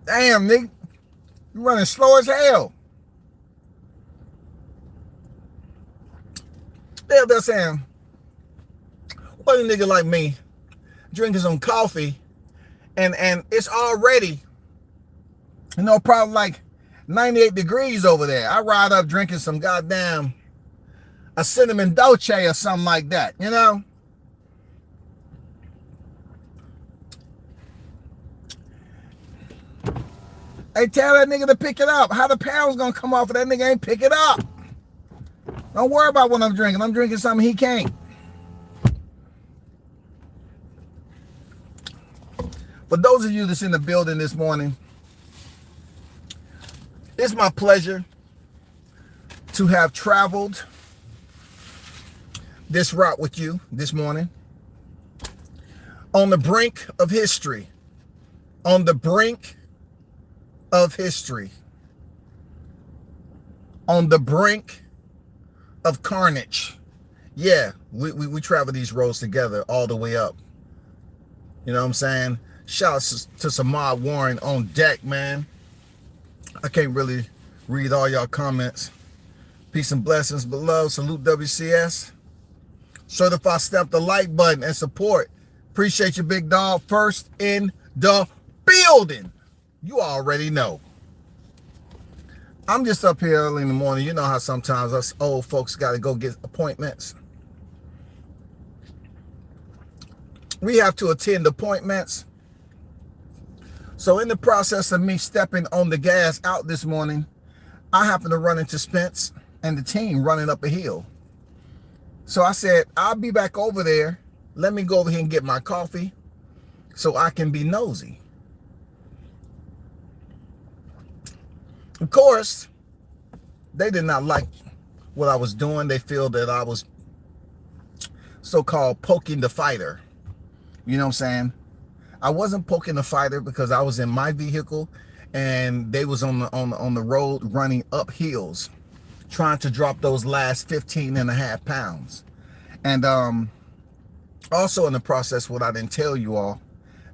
Damn, nigga. You running slow as hell. They're saying, what a nigga like me drinking some coffee and it's already, probably like 98 degrees over there. I ride up drinking some goddamn a cinnamon dolce or something like that, Hey, tell that nigga to pick it up. How the pound's gonna come off if that nigga ain't pick it up? Don't worry about what I'm drinking. I'm drinking something he can't. For those of you that's in the building this morning, it's my pleasure to have traveled this route with you this morning on the brink of history. On the brink of history. On the brink of carnage. Yeah, we travel these roads together all the way up. You know what I'm saying? Shout out to Samad Warren on deck, man. I can't really read all y'all comments. Peace and blessings below. Salute WCS. Certified, stamp the like button and support. Appreciate you, big dog. First in the building. You already know. I'm just up here early in the morning. You know how sometimes us old folks got to go get appointments. We have to attend appointments. So in the process of me stepping on the gas out this morning, I happened to run into Spence and the team running up a hill. So I said, I'll be back over there. Let me go over here and get my coffee so I can be nosy. Of course, they did not like what I was doing. They feel that I was so-called poking the fighter. You know what I'm saying? I wasn't poking the fighter because I was in my vehicle and they was on the road running up hills, trying to drop those last 15 and a half pounds. And also in the process, what I didn't tell you all,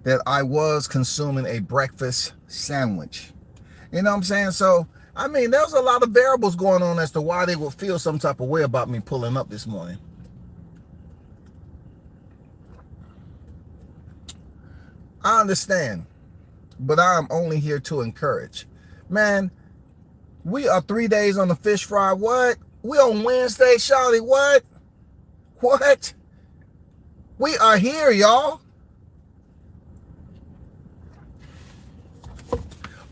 that I was consuming a breakfast sandwich. You know what I'm saying? So, I mean, there's a lot of variables going on as to why they would feel some type of way about me pulling up this morning. I understand, but I'm only here to encourage. Man, we are 3 days on the fish fry. What? We on Wednesday, Shawty. What? What? We are here, y'all.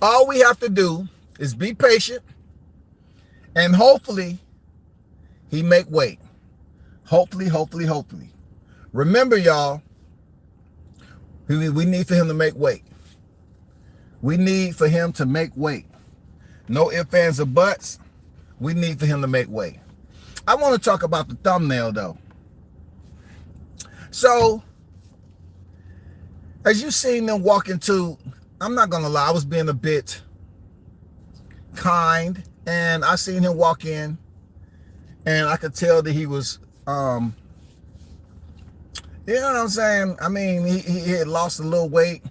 All we have to do is be patient, and hopefully he make weight. Hopefully. Remember, y'all, we need for him to make weight. We need for him to make weight. No ifs, ands, or buts. We need for him to make weight. I want to talk about the thumbnail, though. So, as you seen them walk into, I'm not going to lie, I was being a bit kind, and I seen him walk in, and I could tell that he was, you know what I'm saying? I mean, he had lost a little weight,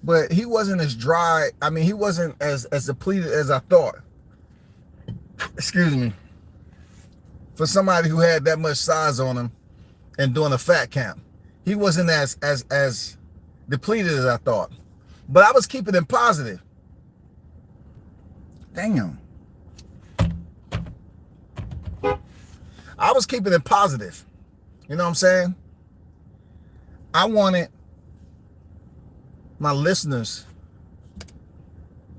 but he wasn't as dry. I mean, he wasn't as depleted as I thought. Excuse me. For somebody who had that much size on him and doing a fat camp, he wasn't as depleted as I thought. But I was keeping it positive. Damn. I was keeping it positive. You know what I'm saying? I wanted my listeners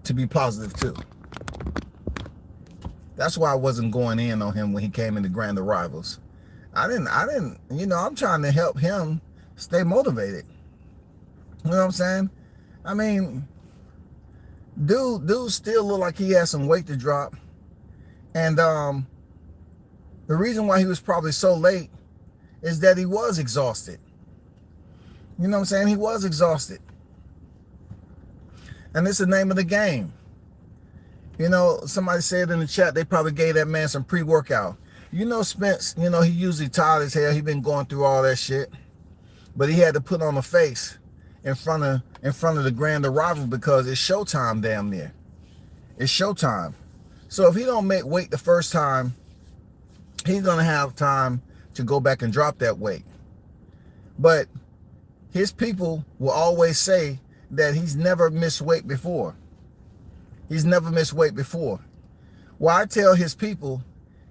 to be positive too. That's why I wasn't going in on him when he came into Grand Arrivals. I didn't, you know, I'm trying to help him stay motivated. You know what I'm saying? I mean, dude still look like he has some weight to drop. And the reason why he was probably so late is that he was exhausted. You know what I'm saying? He was exhausted. And it's the name of the game. You know, somebody said in the chat, they probably gave that man some pre-workout. You know, Spence, you know, he usually tired as hell. He been going through all that shit. But he had to put on a face in front of in front of the grand arrival because it's showtime damn near. It's showtime. So if he don't make weight the first time, he's going to have time to go back and drop that weight. But his people will always say that he's never missed weight before. He's never missed weight before. Well, I tell his people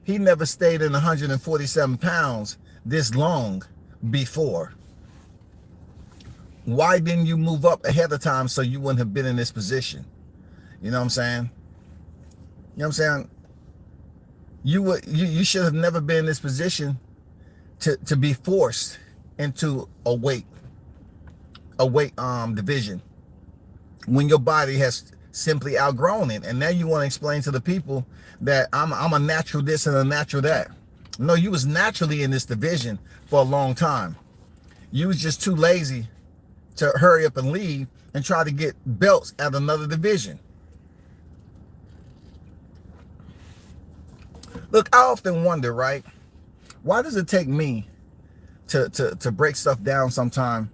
he never stayed in 147 pounds this long before. Why didn't you move up ahead of time so you wouldn't have been in this position? You know what I'm saying? You know what I'm saying? You should have never been in this position to be forced into a weight division when your body has simply outgrown it. And now you want to explain to the people that I'm a natural this and a natural that. No, you was naturally in this division for a long time. You was just too lazy to hurry up and leave and try to get belts at another division. Look, I often wonder, right? Why does it take me to break stuff down sometime?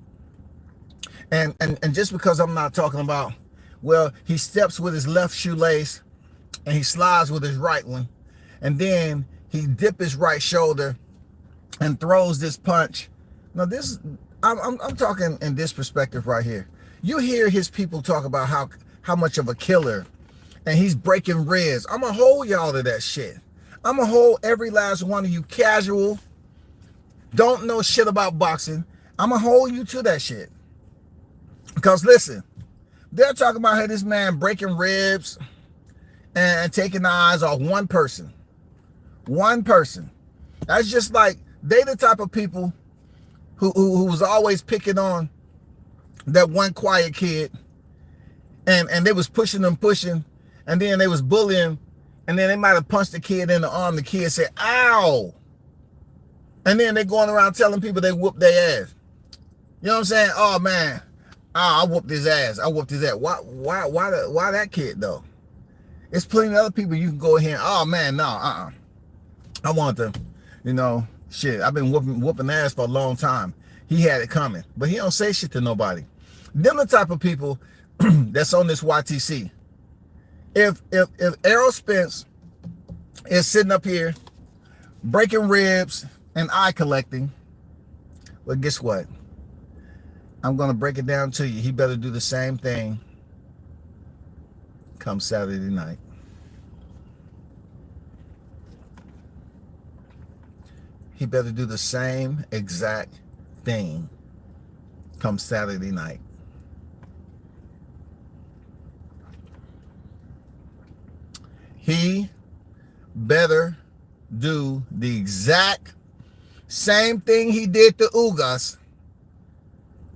And just because I'm not talking about, well, he steps with his left shoelace and he slides with his right one, and then he dip his right shoulder and throws this punch. Now this, I'm talking in this perspective right here. You hear his people talk about how much of a killer, and he's breaking ribs. I'm gonna hold y'all to that shit. I'm gonna hold every last one of you casual, don't know shit about boxing. I'm gonna hold you to that shit. Because listen, they're talking about how this man breaking ribs and taking the eyes off one person. One person. That's just like they the type of people who was always picking on that one quiet kid, and they was pushing, and then they was bullying, and then they might have punched the kid in the arm. The kid said, ow. And then they going around telling people they whooped their ass. You know what I'm saying? Oh man, I whooped his ass. I whooped his ass. Why that kid though? It's plenty of other people you can go ahead and, oh man, no, I want to, shit, I've been whooping ass for a long time. He had it coming, but he don't say shit to nobody. Them the type of people that's on this YTC. If Errol Spence is sitting up here breaking ribs and eye collecting, well, guess what? I'm gonna break it down to you. He better do the same thing come Saturday night. He better do the same exact thing come Saturday night. He better do the exact same thing he did to Ugas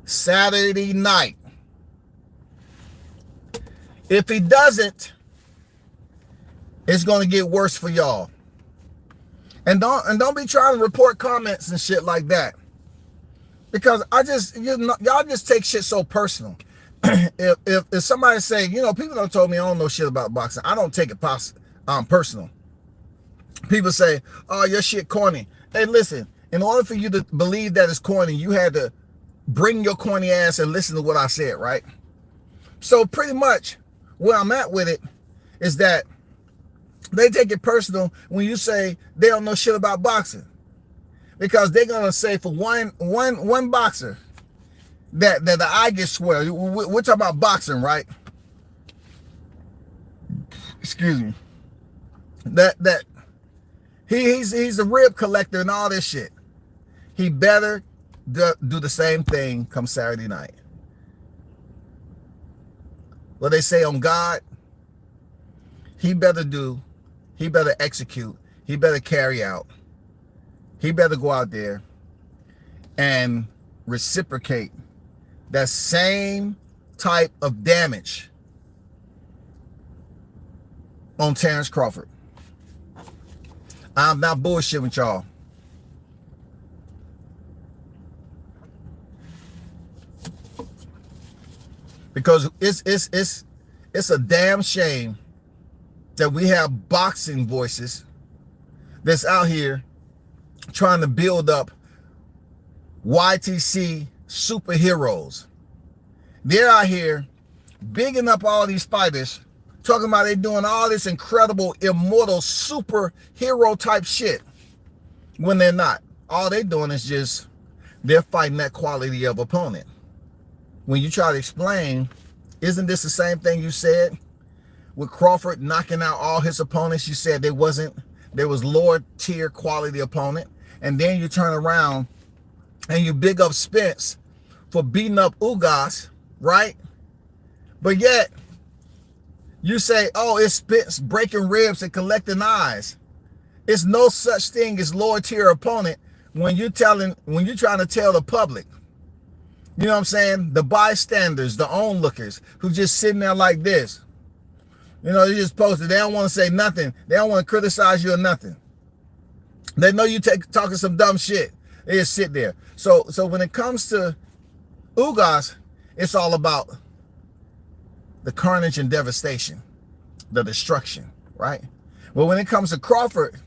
Saturday night. If he doesn't, it's going to get worse for y'all. And don't be trying to report comments and shit like that. Because y'all just take shit so personal. if somebody say, people don't told me I don't know shit about boxing, I don't take it personal. People say, oh, your shit corny. Hey, listen, in order for you to believe that it's corny, you had to bring your corny ass and listen to what I said, right? So pretty much where I'm at with it is that they take it personal when you say they don't know shit about boxing. Because they're gonna say for one boxer that the eye gets swelled. We're talking about boxing, right? Excuse me. That he's a rib collector and all this shit. He better do the same thing come Saturday night. What they say on God, he better execute, he better carry out. He better go out there and reciprocate that same type of damage on Terrence Crawford. I'm not bullshitting with y'all. Because it's a damn shame that we have boxing voices that's out here trying to build up YTC superheroes. They're out here bigging up all these fighters, talking about they doing all this incredible, immortal, superhero type shit when they're not. All they're doing is just, they're fighting that quality of opponent. When you try to explain, isn't this the same thing you said with Crawford knocking out all his opponents? You said there was lower tier quality opponent. And then you turn around and you big up Spence for beating up Ugas, right? But yet you say, oh, it's Spence breaking ribs and collecting eyes. It's no such thing as lower tier opponent when you're trying to tell the public. You know what I'm saying? The bystanders, the onlookers who just sitting there like this. You know, they just posted. They don't want to say nothing. They don't want to criticize you or nothing. They know you talking some dumb shit. They just sit there. So when it comes to Ugas, it's all about the carnage and devastation, the destruction, right? Well, when it comes to Crawford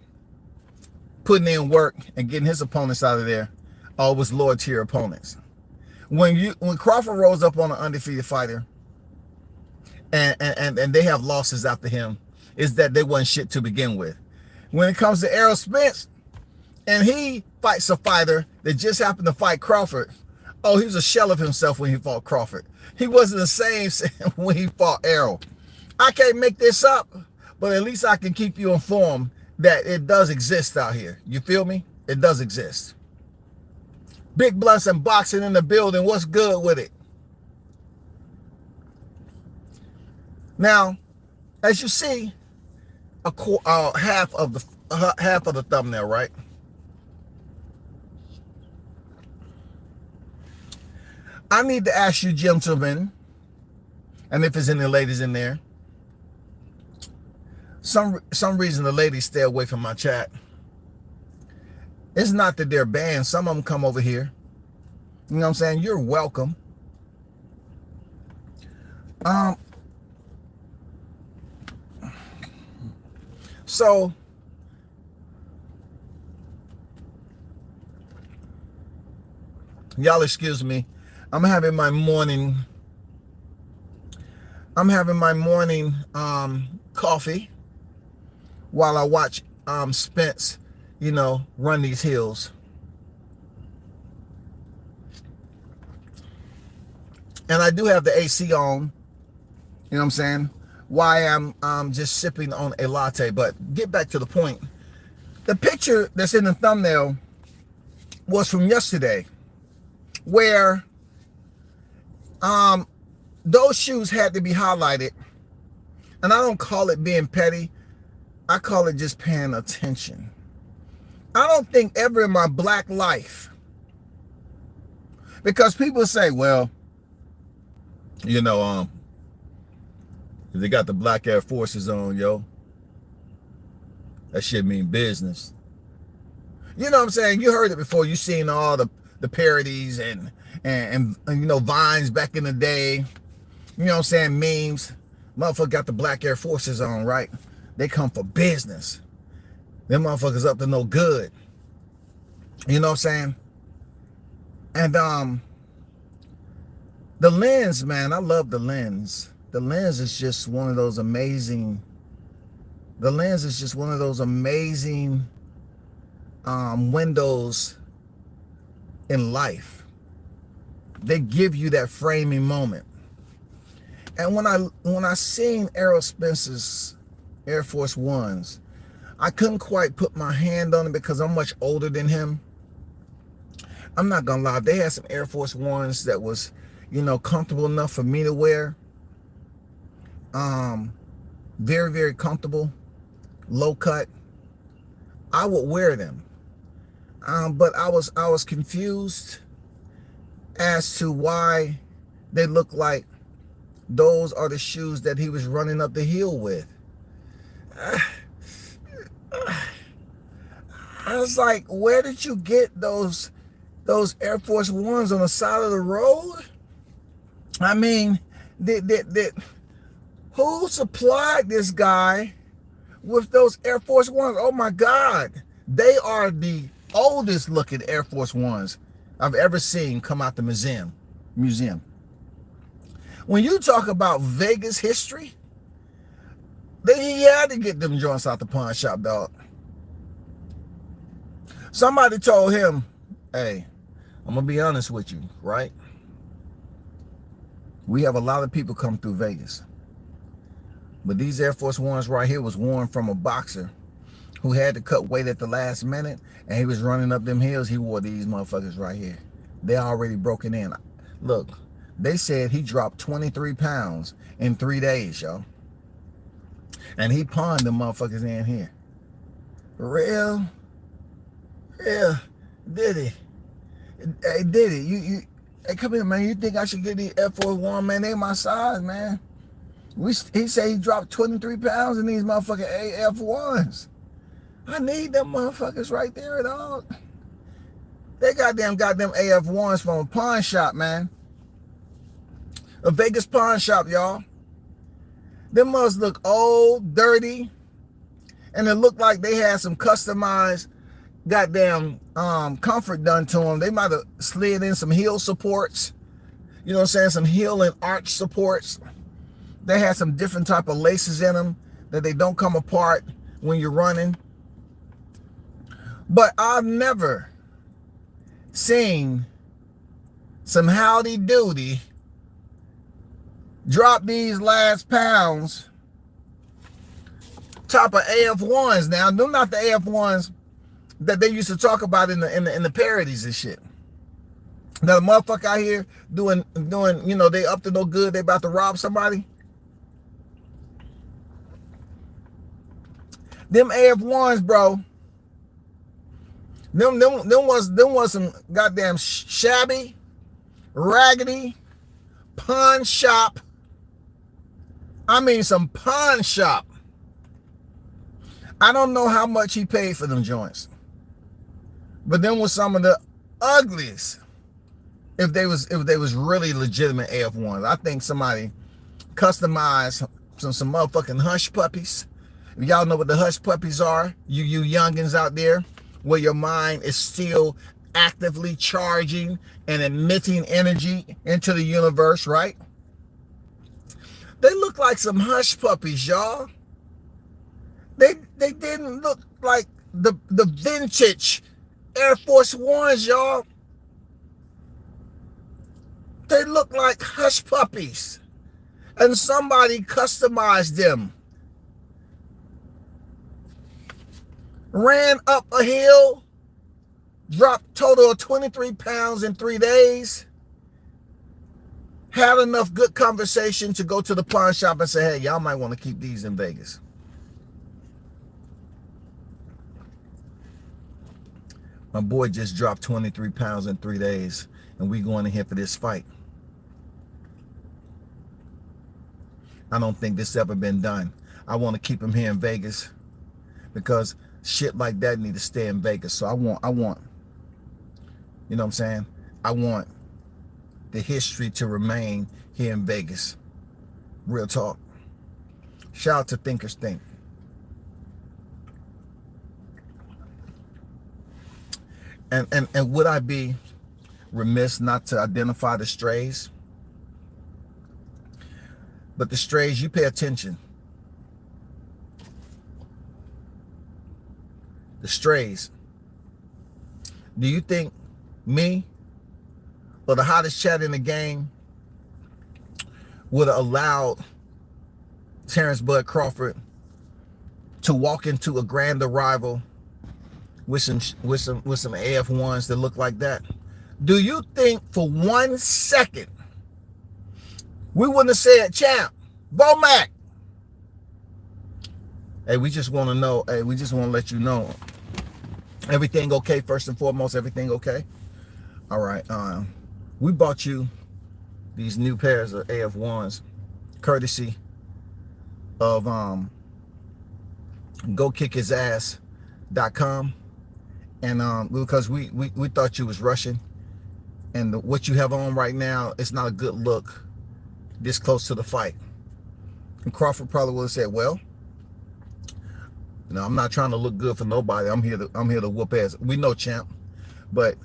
putting in work and getting his opponents out of there, all was lower tier opponents. When Crawford rolls up on an undefeated fighter and they have losses after him, is that they wasn't shit to begin with. When it comes to Errol Spence and he fights a fighter that just happened to fight Crawford, oh, he was a shell of himself when he fought Crawford. He wasn't the same when he fought Errol. I can't make this up, but at least I can keep you informed that it does exist out here. You feel me? It does exist. Big Blunts and Boxing in the building. What's good with it? Now, as you see, half of the thumbnail, right? I need to ask you, gentlemen, and if there's any ladies in there, some reason the ladies stay away from my chat. It's not that they're banned. Some of them come over here. You know what I'm saying? You're welcome. So y'all excuse me. I'm having my morning coffee while I watch Spence, you know, run these hills. And I do have the AC on, you know what I'm saying, why I'm just sipping on a latte. But get back to the point. The picture that's in the thumbnail was from yesterday, where those shoes had to be highlighted. And I don't call it being petty. I call it just paying attention. I don't think ever in my black life, because people say, well, you know, they got the black Air Forces on, yo. That shit mean business. You know what I'm saying? You heard it before. You seen all the parodies and you know, Vines back in the day. You know what I'm saying? Memes. Motherfucker got the black Air Forces on, right? They come for business. Them motherfuckers up to no good. You know what I'm saying? And the lens, man, I love the lens. The lens is just one of those amazing, windows in life. They give you that framing moment. And when I seen Errol Spence's Air Force Ones, I couldn't quite put my hand on it because I'm much older than him. I'm not gonna lie, they had some Air Force Ones that was, you know, comfortable enough for me to wear. Very, very comfortable, low cut. I would wear them. But I was confused as to why they look like those are the shoes that he was running up the hill with. I was like, where did you get those Air Force Ones on the side of the road? I mean, who supplied this guy with those Air Force Ones? Oh my God. They are the oldest looking Air Force Ones I've ever seen come out the museum. When you talk about Vegas history, he had to get them joints out the pawn shop, dog. Somebody told him, hey, I'm going to be honest with you, right? We have a lot of people come through Vegas. But these Air Force Ones right here was worn from a boxer who had to cut weight at the last minute, and he was running up them hills. He wore these motherfuckers right here. They already broken in. Look, they said he dropped 23 pounds in 3 days, yo. And he pawned them motherfuckers in here. Real? Yeah, did he? Hey, did he? Hey, come here, man. You think I should get these Air Force One, man? They my size, man. He said he dropped 23 pounds in these motherfucking Air Force Ones. I need them motherfuckers right there, dog. They got them AF ones from a pawn shop, man. A Vegas pawn shop, y'all. Them must look old, dirty, and it looked like they had some customized goddamn comfort done to them. They might have slid in some heel supports. You know what I'm saying? Some heel and arch supports. They had some different type of laces in them that they don't come apart when you're running. But I've never seen some howdy doody drop these last pounds top of AF ones. Now, they're not the AF ones that they used to talk about in the parodies and shit. Now the motherfucker out here doing, you know, they up to no good, they about to rob somebody. Them AF ones, bro. Them was some goddamn shabby, raggedy, pawn shop. I mean some pawn shop. I don't know how much he paid for them joints. But them was some of the ugliest. If they was really legitimate AF ones. I think somebody customized some motherfucking hush puppies. If y'all know what the hush puppies are, you youngins out there, where your mind is still actively charging and emitting energy into the universe, right? They look like some hush puppies, y'all. They didn't look like the vintage Air Force Ones, y'all. They look like hush puppies. And somebody customized them. Ran up a hill, dropped total of 23 pounds in 3 days, had enough good conversation to go to the pawn shop and say, hey, y'all might want to keep these in Vegas. My boy just dropped 23 pounds in 3 days, and we going in here for this fight. I don't think this ever been done. I want to keep him here in Vegas because shit like that need to stay in Vegas. So I want, you know what I'm saying? I want the history to remain here in Vegas. Real talk. Shout out to Thinkers Think. And would I be remiss not to identify the strays? But the strays, you pay attention. The strays. Do you think me or the hottest chat in the game would have allowed Terrence Bud Crawford to walk into a grand arrival with some AF ones that look like that? Do you think for 1 second we wouldn't have said, champ, Bomac? Hey, we just want to know. Hey, we just want to let you know. Everything okay? First and foremost, everything okay? All right. We bought you these new pairs of AF ones, courtesy of GoKickHisAss.com, and because we thought you was rushing, and what you have on right now, it's not a good look this close to the fight. And Crawford probably would have said, well, you know, I'm not trying to look good for nobody. I'm here to whoop ass. We know, champ. But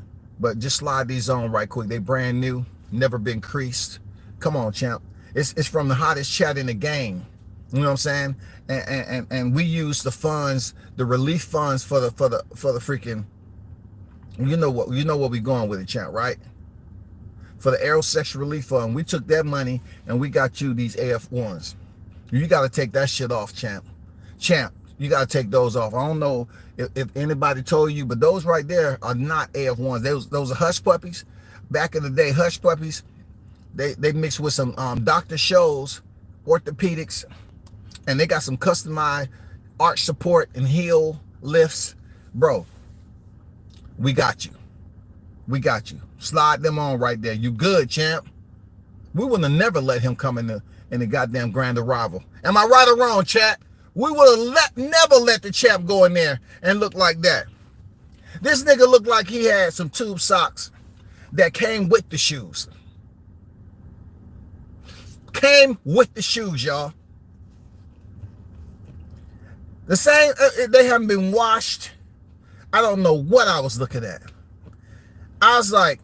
just slide these on right quick. They brand new, never been creased. Come on, champ. It's from the hottest chat in the game. You know what I'm saying? And we use the funds, the relief funds for the freaking, you know what we going with it, champ, right? For the Aerosexual Relief Fund, we took that money and we got you these AF1s. You got to take that shit off, champ. Champ, you got to take those off. I don't know if anybody told you, but those right there are not AF1s. Those are hush puppies. Back in the day, hush puppies, they mixed with some Dr. Scholl's orthopedics, and they got some customized arch support and heel lifts. Bro, we got you. We got you. Slide them on right there. You good, champ. We would have never let him come in the goddamn Grand Arrival. Am I right or wrong, chat? We would have never let the champ go in there and look like that. This nigga looked like he had some tube socks that came with the shoes. Came with the shoes, y'all. The same, they haven't been washed. I don't know what I was looking at. I was like,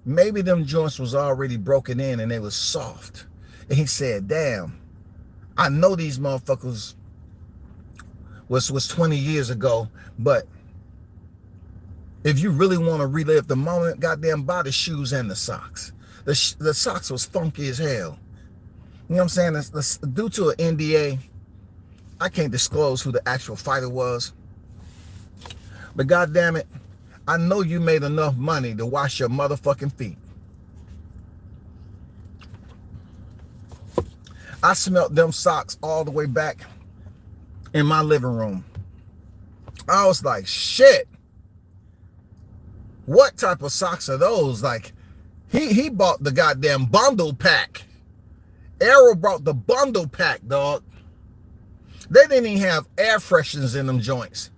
maybe them joints was already broken in and they was soft. And he said, damn, I know these motherfuckers was 20 years ago, but if you really want to relive the moment, goddamn buy the shoes and the socks. The socks was funky as hell. You know what I'm saying? That's due to an NDA, I can't disclose who the actual fighter was. But goddamn it, I know you made enough money to wash your motherfucking feet. I smelled them socks all the way back in my living room. I was like, shit. What type of socks are those? Like, he bought the goddamn bundle pack. Arrow brought the bundle pack, dog. They didn't even have air fresheners in them joints.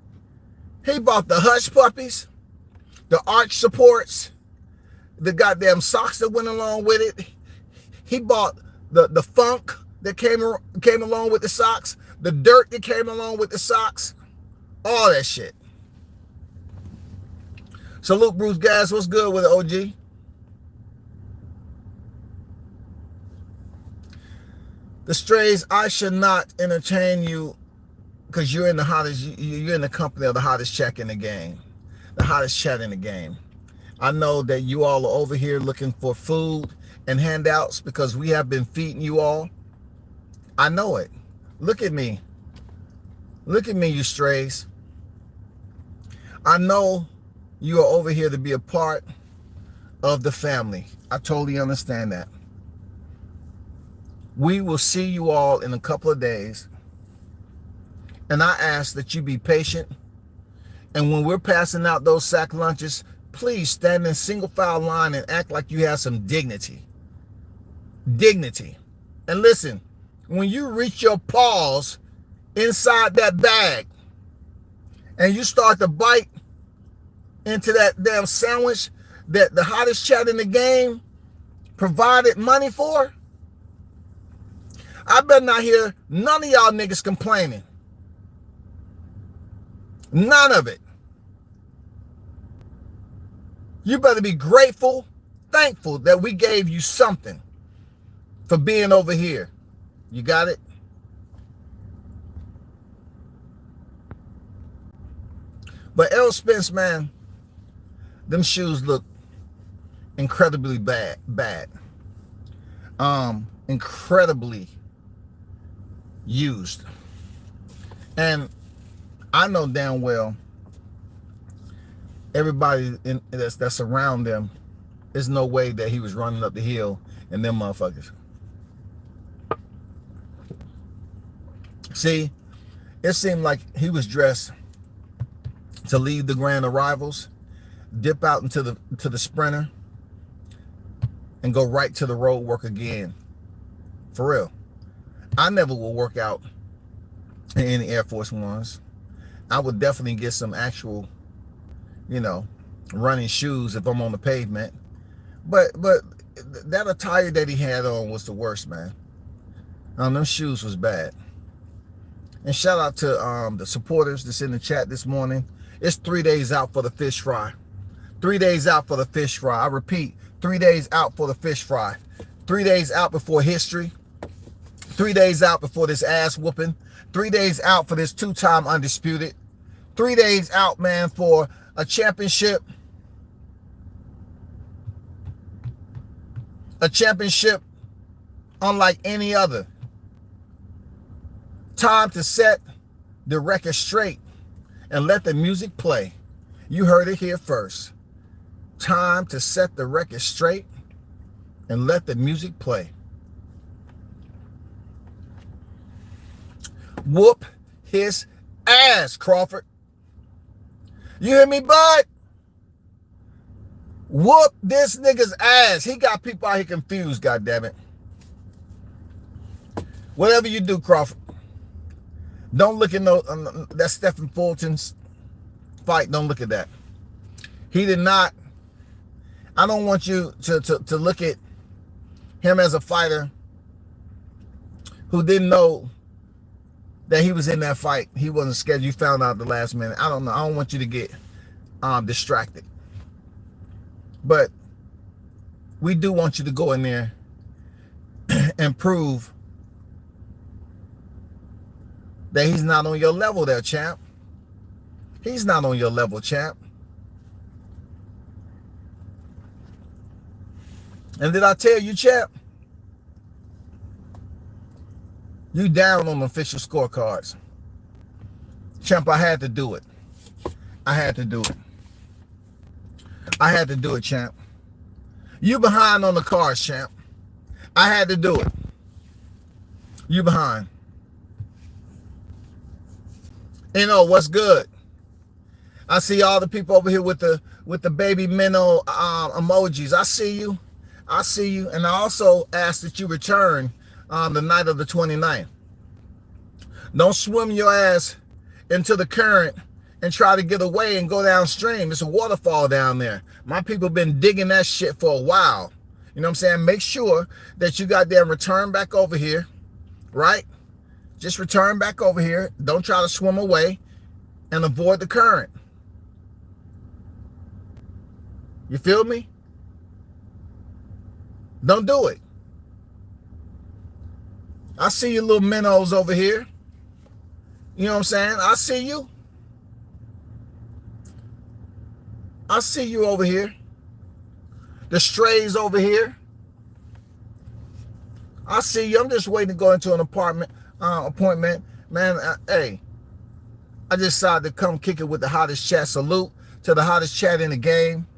He bought the hush puppies, the arch supports, the goddamn socks that went along with it. He bought the funk that came along with the socks, the dirt that came along with the socks, all that shit. Salute, Bruce Gas. What's good with it, OG? The strays, I should not entertain you because you're in the hottest, you're in the company of the hottest check in the game, the hottest chat in the game. I know that you all are over here looking for food and handouts because we have been feeding you all. I know it. Look at me. Look at me, you strays. I know you are over here to be a part of the family. I totally understand that. We will see you all in a couple of days. And I ask that you be patient. And when we're passing out those sack lunches, please stand in single file line and act like you have some dignity. Dignity. And listen, when you reach your paws inside that bag and you start to bite into that damn sandwich that the hottest chat in the game provided money for, I better not hear none of y'all niggas complaining. None of it. You better be grateful, thankful that we gave you something for being over here. You got it? But Errol Spence, man, them shoes look incredibly bad. Incredibly used. And I know damn well everybody that's around them, there's no way that he was running up the hill and them motherfuckers. See, it seemed like he was dressed to leave the Grand Arrivals, dip out into the Sprinter, and go right to the road work again. For real. I never will work out in any Air Force Ones. I would definitely get some actual, running shoes if I'm on the pavement. But that attire that he had on was the worst, man. Them shoes was bad. And shout out to the supporters that's in the chat this morning. It's 3 days out for the fish fry. 3 days out for the fish fry. I repeat, 3 days out for the fish fry. 3 days out before history. 3 days out before this ass whooping. 3 days out for this 2-time undisputed. 3 days out, man, for a championship. A championship unlike any other. Time to set the record straight and let the music play. You heard it here first. Time to set the record straight and let the music play. Whoop his ass, Crawford. You hear me, bud? Whoop this nigga's ass. He got people out here confused, goddammit. Whatever you do, Crawford, don't look at that Stephen Fulton's fight. Don't look at that. He did not. I don't want you to look at him as a fighter who didn't know that he was in that fight. He wasn't scheduled. You found out the last minute. I don't know. I don't want you to get distracted. But we do want you to go in there and prove that he's not on your level there, champ. He's not on your level, champ. And did I tell you, champ? You down on official scorecards. Champ, I had to do it. I had to do it. I had to do it, champ. You behind on the cards, champ. I had to do it. You behind. You know what's good? I see all the people over here with the baby minnow emojis. I see you. I see you. And I also ask that you return the night of the 29th. Don't swim your ass into the current and try to get away and go downstream. It's a waterfall down there. My people been digging that shit for a while. You know what I'm saying? Make sure that you got there and return back over here, right? Just return back over here. Don't try to swim away and avoid the current. You feel me? Don't do it. I see you little minnows over here. You know what I'm saying? I see you. I see you over here. The strays over here. I see you. I'm just waiting to go into an appointment. Man, hey, I just decided to come kick it with the hottest chat. Salute to the hottest chat in the game.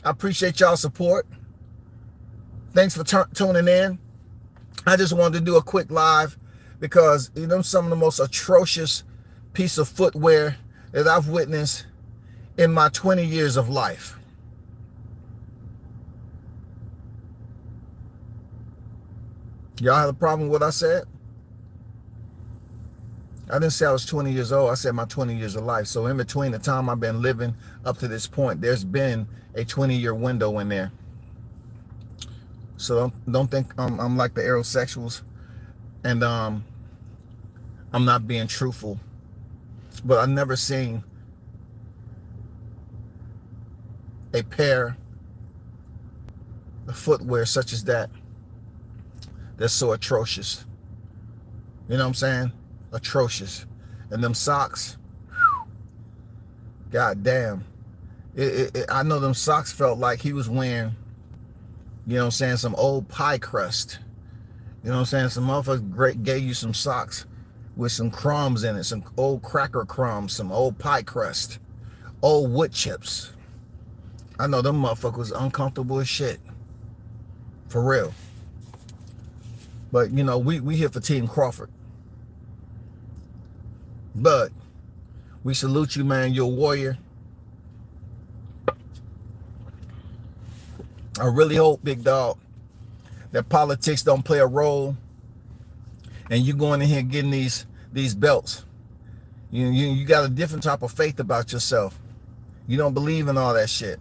I appreciate y'all support. Thanks for tuning in. I just wanted to do a quick live because, you know, some of the most atrocious piece of footwear that I've witnessed in my 20 years of life. Y'all have a problem with what I said? I didn't say I was 20 years old. I said my 20 years of life. So in between the time I've been living up to this point, there's been a 20-year window in there. So don't think I'm like the aerosexuals and I'm not being truthful. But I've never seen a pair of footwear such as that that's so atrocious. You know what I'm saying? Atrocious. And them socks, god damn. I know them socks felt like he was wearing, you know what I'm saying, some old pie crust. You know what I'm saying? Some motherfucker gave you some socks with some crumbs in it, some old cracker crumbs, some old pie crust, old wood chips. I know them motherfuckers uncomfortable as shit. For real. But, you know, we here for Team Crawford. But we salute you, man. You're a warrior. I really hope, big dog, that politics don't play a role and you going in here getting these belts. You got a different type of faith about yourself. You don't believe in all that shit.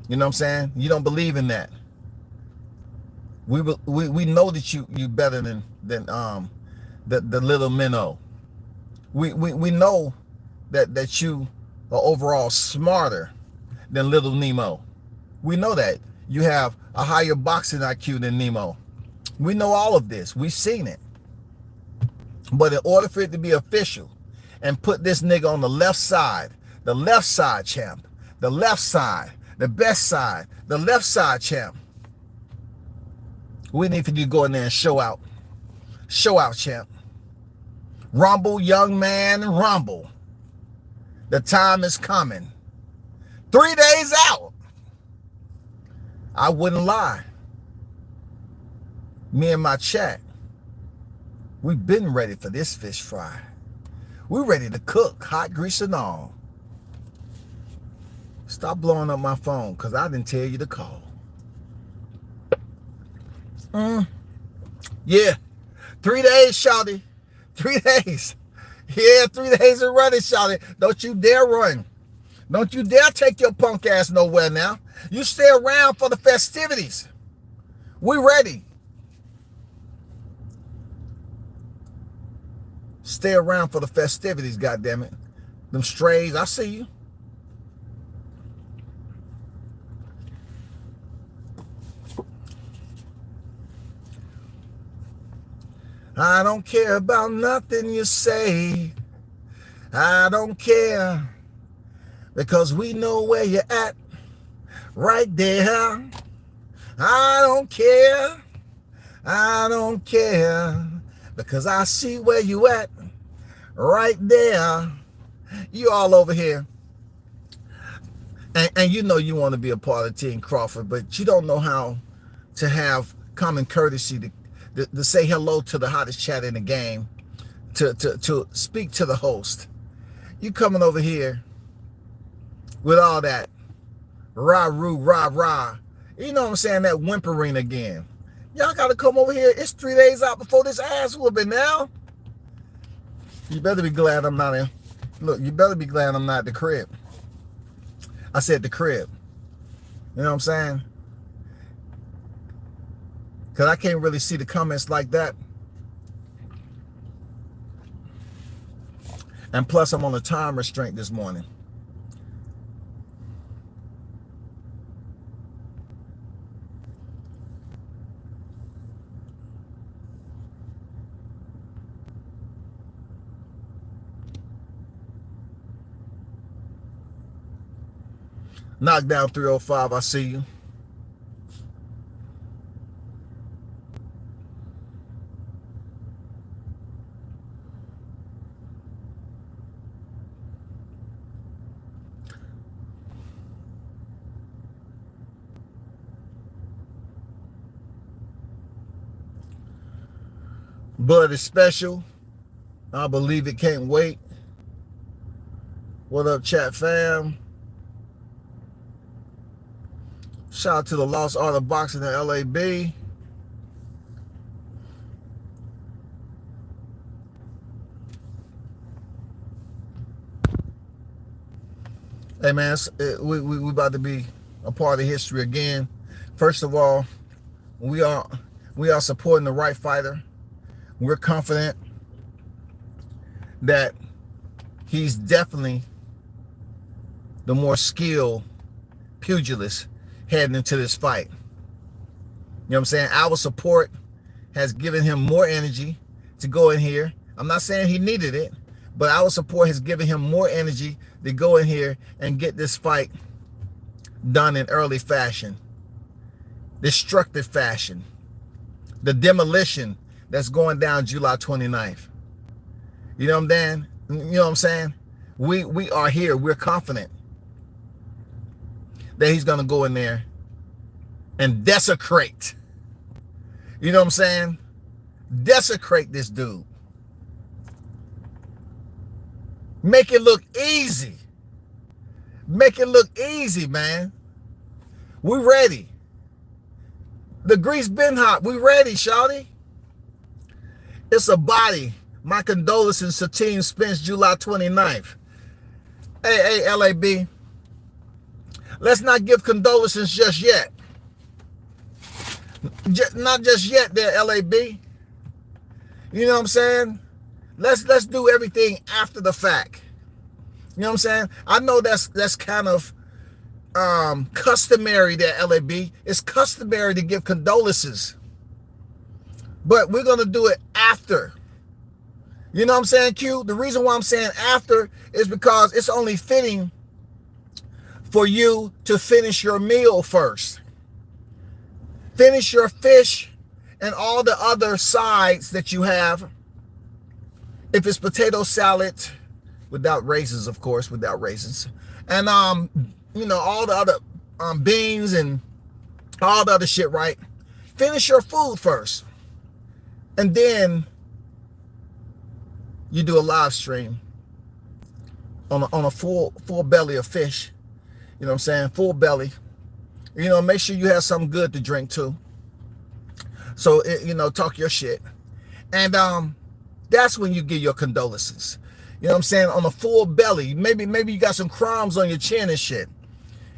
You know what I'm saying? You don't believe in that. We know that you better than the little minnow. We know that you are overall smarter than little Nemo. We know that. You have a higher boxing IQ than Nemo. We know all of this. We've seen it. But in order for it to be official and put this nigga on the left side, champ, the left side, the best side, the left side, champ, we need for you to go in there and show out. Show out, champ. Rumble, young man, rumble. The time is coming. 3 days out. I wouldn't lie. Me and my chat, we've been ready for this fish fry. We're ready to cook, hot grease and all. Stop blowing up my phone, because I didn't tell you to call. Yeah. 3 days, shawty. 3 days. Yeah, 3 days of running, shawty. Don't you dare run. Don't you dare take your punk ass nowhere now. You stay around for the festivities. We ready. Stay around for the festivities, goddammit. Them strays, I see you. I don't care about nothing you say. I don't care. Because we know where you're at. Right there. I don't care. I don't care. Because I see where you at. Right there. You all over here. And you know you want to be a part of Team Crawford, but you don't know how to have common courtesy to say hello to the hottest chat in the game, to speak to the host. You coming over here with all that rah-roo, rah-rah. You know what I'm saying? That whimpering again. Y'all got to come over here. It's 3 days out before this ass whooping now. You better be glad I'm not in. Look, you better be glad I'm not at the crib. I said the crib. You know what I'm saying? Because I can't really see the comments like that. And plus, I'm on a time restraint this morning. Knockdown 305, I see you. Blood is special. I believe it, can't wait. What up, chat fam? Shout out to the Lost Art of Boxing in LAB. Hey man, we about to be a part of history again. First of all, we are supporting the right fighter. We're confident that he's definitely the more skilled pugilist heading into this fight. You know what I'm saying? Our support has given him more energy to go in here. I'm not saying he needed it, but our support has given him more energy to go in here and get this fight done in early fashion, destructive fashion, the demolition that's going down July 29th. You know what I'm saying? You know what I'm saying? We are here. We're confident that he's going to go in there and desecrate. You know what I'm saying? Desecrate this dude. Make it look easy. Make it look easy, man. We ready. The grease been hot. We ready, shawty. It's a body. My condolences to Team Spence, July 29th. Hey, LAB. Let's not give condolences just yet. Not just yet there, LAB. You know what I'm saying? Let's do everything after the fact. You know what I'm saying? I know that's kind of customary there, LAB. It's customary to give condolences. But we're going to do it after. You know what I'm saying, Q? The reason why I'm saying after is because it's only fitting for you to finish your meal first. Finish your fish and all the other sides that you have. If it's potato salad, without raisins, of course, without raisins. And, you know, all the other beans and all the other shit, right? Finish your food first. And then you do a live stream on a full belly of fish. You know what I'm saying? Full belly. You know, make sure you have something good to drink too. So, you know, talk your shit. And that's when you give your condolences. You know what I'm saying? On a full belly. Maybe you got some crumbs on your chin and shit.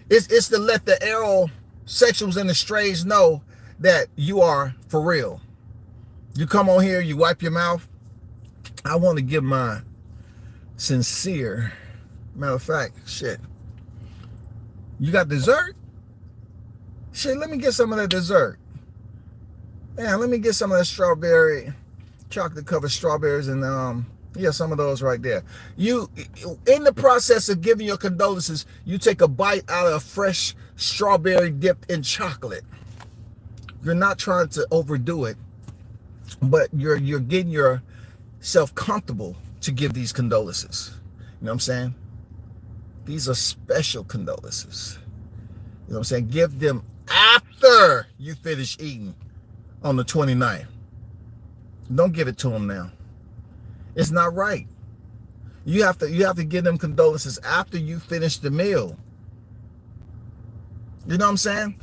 It's to let the aerosexuals and the strays know that you are for real. You come on here, you wipe your mouth. I want to give my sincere, matter of fact, shit. You got dessert? Shit, let me get some of that dessert. Yeah, let me get some of that strawberry, chocolate covered strawberries, and yeah, some of those right there. You, in the process of giving your condolences, you take a bite out of fresh strawberry dipped in chocolate. You're not trying to overdo it, but you're getting yourself comfortable to give these condolences. You know what I'm saying? These are special condolences. You know what I'm saying? Give them after you finish eating on the 29th. Don't give it to them now. It's not right. You have to give them condolences after you finish the meal. You know what I'm saying?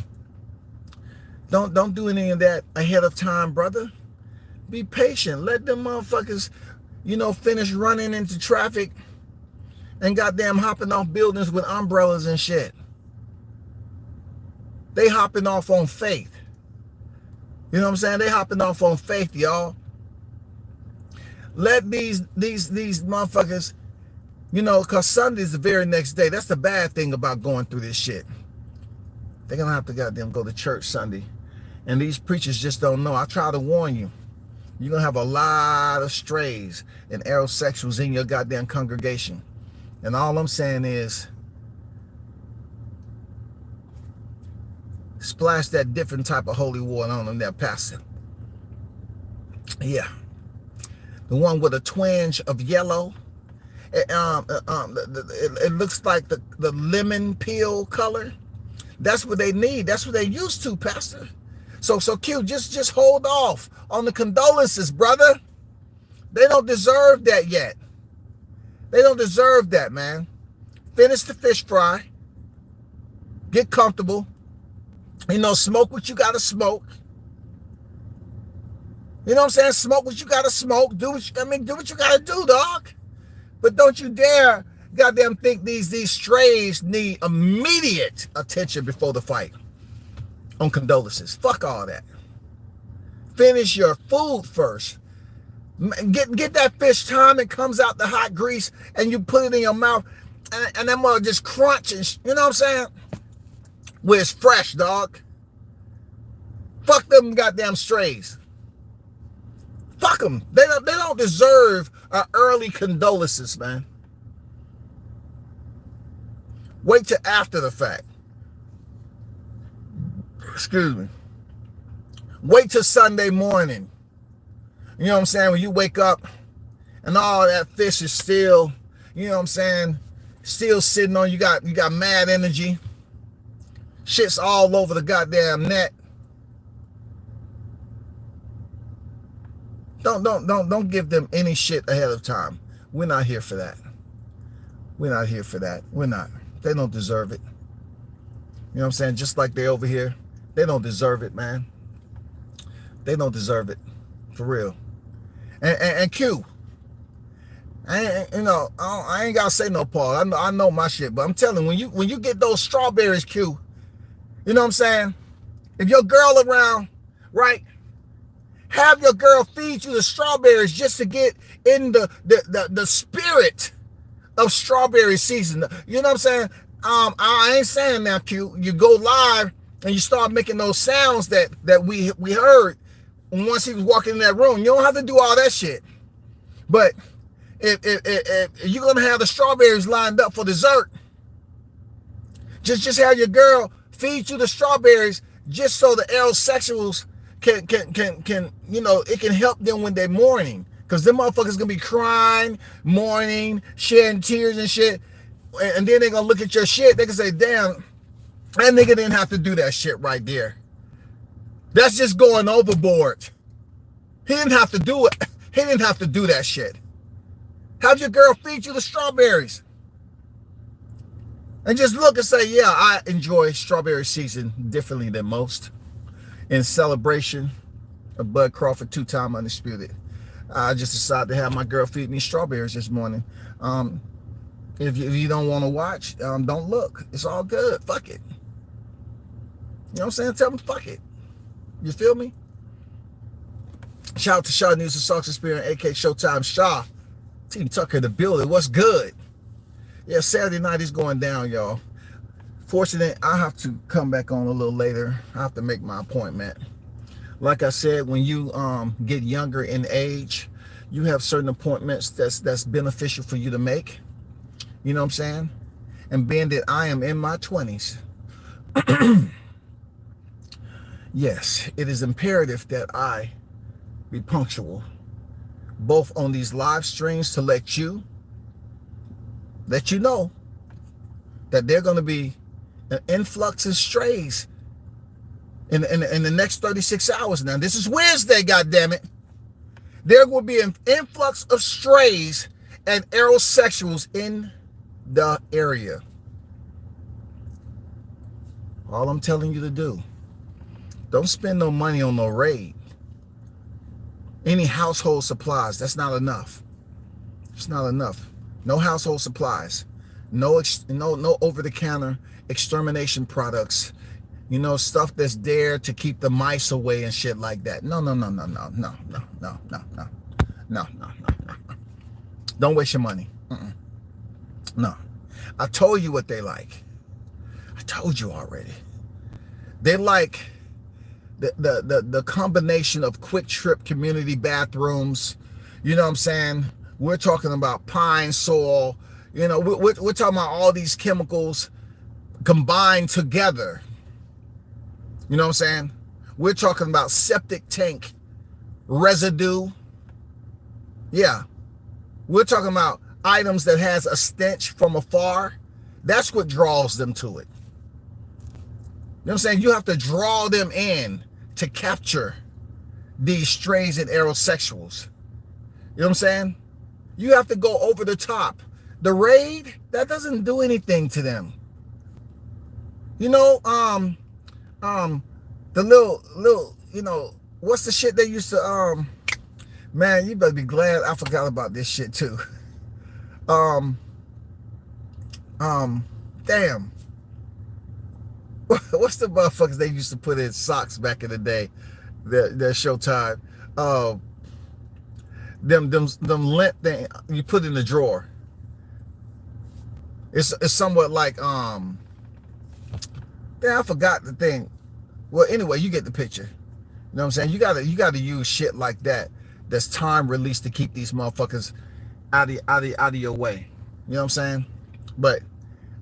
Don't do any of that ahead of time, brother. Be patient. Let them motherfuckers, you know, finish running into traffic and goddamn hopping off buildings with umbrellas and shit. They hopping off on faith. You know what I'm saying? They hopping off on faith, y'all. Let these motherfuckers, you know, because Sunday's the very next day. That's the bad thing about going through this shit. They're going to have to goddamn go to church Sunday. And these preachers just don't know. I try to warn you. You're going to have a lot of strays and aerosexuals in your goddamn congregation. And all I'm saying is, splash that different type of holy water on them, that pastor. Yeah. The one with a twinge of yellow. It looks like the lemon peel color. That's what they need. That's what they used to, Pastor. So Q, just hold off on the condolences, brother. They don't deserve that yet. They don't deserve that, man. Finish the fish fry. Get comfortable. You know, smoke what you gotta smoke. You know what I'm saying? Smoke what you gotta smoke. Do what you gotta do, dog. But don't you dare goddamn think these strays need immediate attention before the fight on condolences. Fuck all that. Finish your food first. Get that fish time. It comes out the hot grease and you put it in your mouth and that mother just crunch and you know what I'm saying? Where it's fresh, dog. Fuck them goddamn strays. Fuck them. They don't deserve our early condolences, man. Wait till after the fact. Excuse me. Wait till Sunday morning. You know what I'm saying? When you wake up and all that fish is still, you know what I'm saying, still sitting on you, got mad energy. Shit's all over the goddamn net. Don't give them any shit ahead of time. We're not here for that. We're not here for that. We're not. They don't deserve it. You know what I'm saying? Just like they over here. They don't deserve it, man. They don't deserve it. For real. And Q. I ain't gotta say no Paul. I know my shit, but I'm telling you, when you get those strawberries, Q, you know what I'm saying? If your girl around, right? Have your girl feed you the strawberries just to get in the spirit of strawberry season. You know what I'm saying? I ain't saying now, Q. You go live and you start making those sounds that we heard once he was walking in that room. You don't have to do all that shit. But if you're gonna have the strawberries lined up for dessert, just have your girl feed you the strawberries just so the aerosexuals can it can help them when they're mourning. Cause them motherfuckers gonna be crying, mourning, shedding tears and shit. And then they're gonna look at your shit, they can say, damn, that nigga didn't have to do that shit right there. That's just going overboard. He didn't have to do it. He didn't have to do that shit. Have your girl feed you the strawberries. And just look and say, yeah, I enjoy strawberry season differently than most. In celebration of Bud Crawford 2-time undisputed, I just decided to have my girl feed me strawberries this morning. If you don't want to watch, don't look. It's all good. Fuck it. You know what I'm saying? Tell them fuck it. You feel me? Shout out to Shaw News and Socks Experience, AK Showtime Shaw. Team Tucker in the building. What's good? Yeah, Saturday night is going down, y'all. Fortunate, I have to come back on a little later. I have to make my appointment. Like I said, when you get younger in age, you have certain appointments that's beneficial for you to make. You know what I'm saying? And being that I am in my 20s, yes, it is imperative that I be punctual, both on these live streams to let you know that they're going to be an influx of strays in the next 36 hours. Now, this is Wednesday, goddammit. There will be an influx of strays and aerosexuals in the area. All I'm telling you to do, don't spend no money on no raid. Any household supplies, that's not enough. It's not enough. No household supplies. No over-the-counter extermination products. You know, stuff that's there to keep the mice away and shit like that. No. Don't waste your money. No. I told you what they like. I told you already. They like the combination of Quick Trip community bathrooms. You know what I'm saying? We're talking about pine soil. You know, we're talking about all these chemicals combined together. You know what I'm saying? We're talking about septic tank residue. Yeah. We're talking about items that has a stench from afar. That's what draws them to it. You know what I'm saying? You have to draw them in to capture these strays and aerosexuals. You know what I'm saying? You have to go over the top. The raid, that doesn't do anything to them. You know, the little, you know, what's the shit they used to, man, you better be glad I forgot about this shit too. Damn. What's the motherfuckers they used to put in socks back in the day? Their Showtime. Them lint thing you put in the drawer. It's somewhat like damn, I forgot the thing. Well, anyway, you get the picture. You know what I'm saying? You gotta use shit like that. That's time released to keep these motherfuckers out of your way. You know what I'm saying? But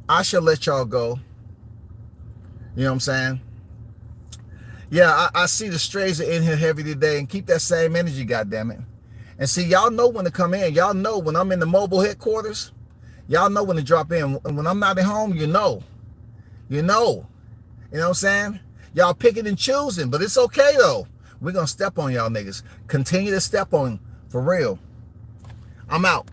I shall let y'all go. You know what I'm saying? Yeah, I see the strays are in here heavy today, and keep that same energy, goddammit. And see, y'all know when to come in. Y'all know when I'm in the mobile headquarters. Y'all know when to drop in. When I'm not at home, you know. You know. You know what I'm saying? Y'all picking and choosing, but it's okay though. We're gonna step on y'all niggas. Continue to step on for real. I'm out.